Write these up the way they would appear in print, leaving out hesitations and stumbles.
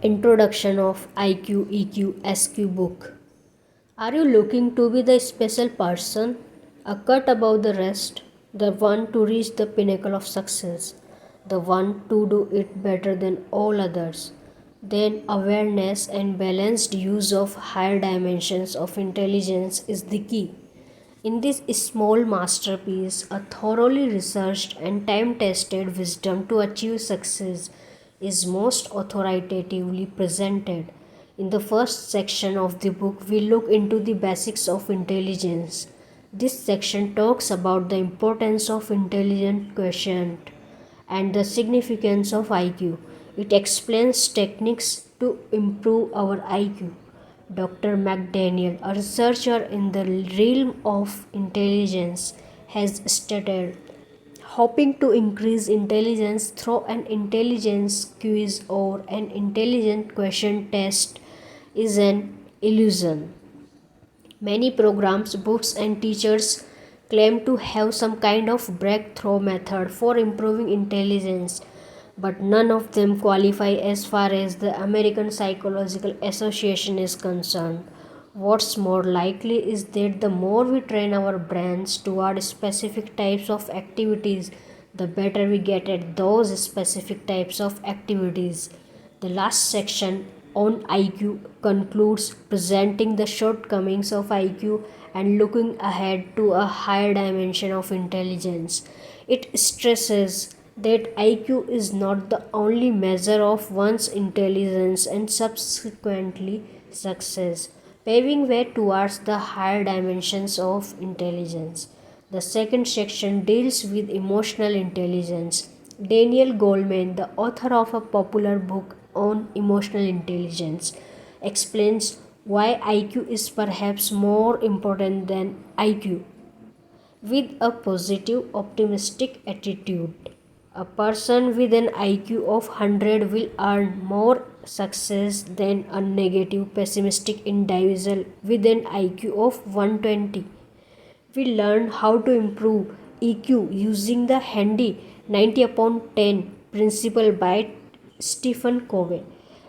Introduction of IQ, EQ, SQ book. Are you looking to be the special person, a cut above the rest, the one to reach the pinnacle of success, the one to do it better than all others? Then awareness and balanced use of higher dimensions of intelligence is the key. In this small masterpiece, a thoroughly researched and time tested wisdom to achieve success is most authoritatively presented. In the first section of the book, we look into the basics of intelligence. This section talks about the importance of intelligent quotient and the significance of IQ. It explains techniques to improve our IQ. Dr. McDaniel, a researcher in the realm of intelligence, has stated hoping to increase intelligence through an intelligence quiz or an intelligent question test is an illusion. Many programs, books, and teachers claim to have some kind of breakthrough method for improving intelligence, but none of them qualify as far as the American Psychological Association is concerned. What's more likely is that the more we train our brains toward specific types of activities, the better we get at those specific types of activities. The last section on IQ concludes presenting the shortcomings of IQ and looking ahead to a higher dimension of intelligence. It stresses that IQ is not the only measure of one's intelligence and subsequently success, paving way towards the higher dimensions of intelligence. The second section deals with emotional intelligence. Daniel Goleman, the author of a popular book on emotional intelligence, explains why IQ is perhaps more important than IQ. With a positive, optimistic attitude, a person with an IQ of 100 will earn more success than a negative, pessimistic individual with an IQ of 120. We learn how to improve EQ using the handy 90 upon 10 principle by Stephen Covey,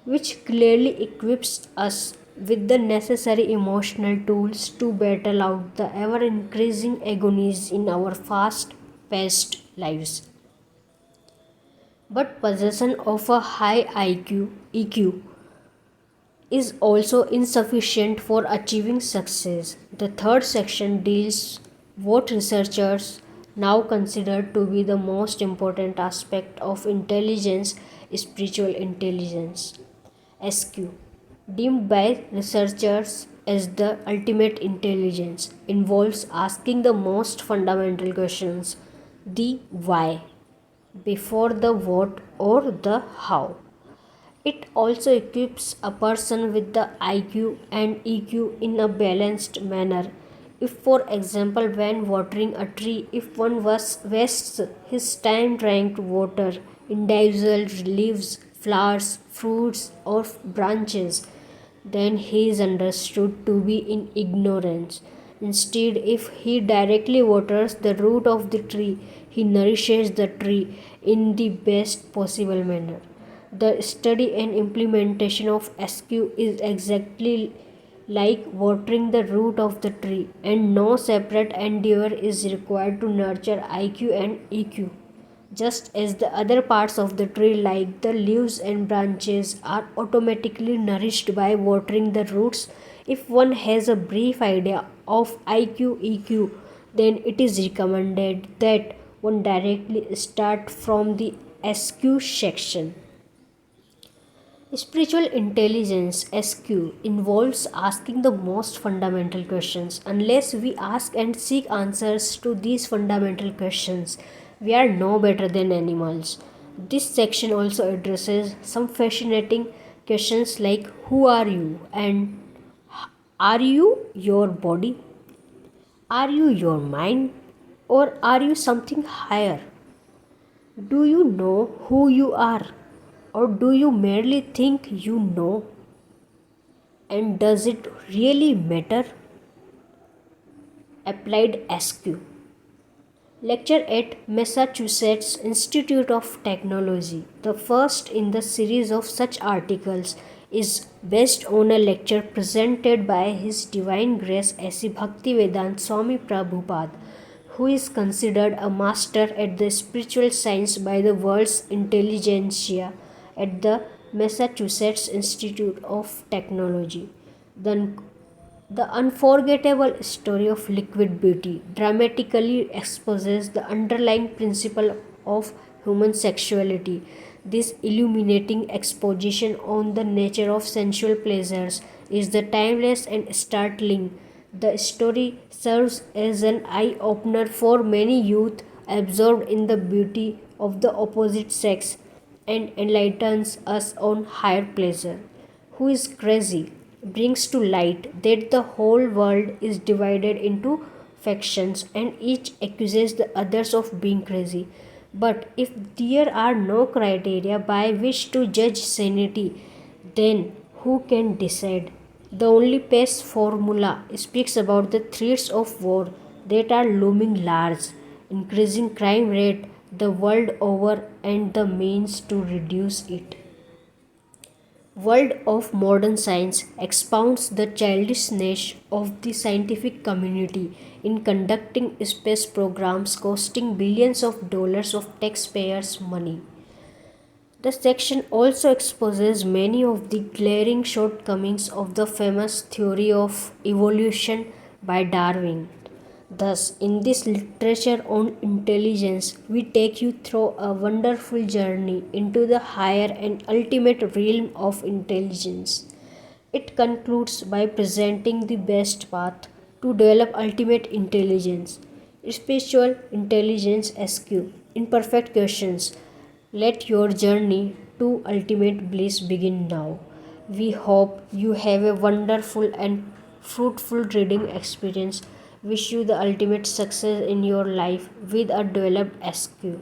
which clearly equips us with the necessary emotional tools to battle out the ever increasing agonies in our fast paced lives. But possession of a high IQ, EQ, is also insufficient for achieving success. The third section deals what researchers now consider to be the most important aspect of intelligence, spiritual intelligence. SQ, deemed by researchers as the ultimate intelligence, involves asking the most fundamental questions, the why, before the what or the how. It also equips a person with the IQ and EQ in a balanced manner. If, for example, when watering a tree, if one wastes his time trying to water individual leaves, flowers, fruits, or branches, then he is understood to be in ignorance. Instead, if he directly waters the root of the tree, he nourishes the tree in the best possible manner. The study and implementation of SQ is exactly like watering the root of the tree, and no separate endeavor is required to nurture IQ and EQ. Just as the other parts of the tree, like the leaves and branches, are automatically nourished by watering the roots, if one has a brief idea of IQ EQ, then it is recommended that one directly start from the SQ section. Spiritual intelligence (SQ) involves asking the most fundamental questions. Unless we ask and seek answers to these fundamental questions, we are no better than animals. This section also addresses some fascinating questions like who are you and are you your body? Are you your mind? Or are you something higher? Do you know who you are? Or do you merely think you know? And does it really matter? Applied SQ. Lecture at Massachusetts Institute of Technology. The first in the series of such articles is based on a lecture presented by His Divine Grace A.C. Bhaktivedanta Swami Prabhupada, who is considered a master at the spiritual science by the world's intelligentsia at the Massachusetts Institute of Technology. The unforgettable story of liquid beauty dramatically exposes the underlying principle of human sexuality. This illuminating exposition on the nature of sensual pleasures is the timeless and startling. The story serves as an eye opener for many youth absorbed in the beauty of the opposite sex and enlightens us on higher pleasure. Who is crazy brings to light that the whole world is divided into factions and each accuses the others of being crazy. But if there are no criteria by which to judge sanity, then who can decide? The only PACE formula speaks about the threats of war that are looming large, increasing crime rate the world over and the means to reduce it. World of Modern Science expounds the childishness of the scientific community in conducting space programs costing billions of dollars of taxpayers' money. The section also exposes many of the glaring shortcomings of the famous theory of evolution by Darwin. Thus, in this literature on intelligence, we take you through a wonderful journey into the higher and ultimate realm of intelligence. It concludes by presenting the best path to develop ultimate intelligence, spiritual intelligence SQ. In perfect questions, let your journey to ultimate bliss begin now. We hope you have a wonderful and fruitful reading experience. Wish you the ultimate success in your life with a developed SQ.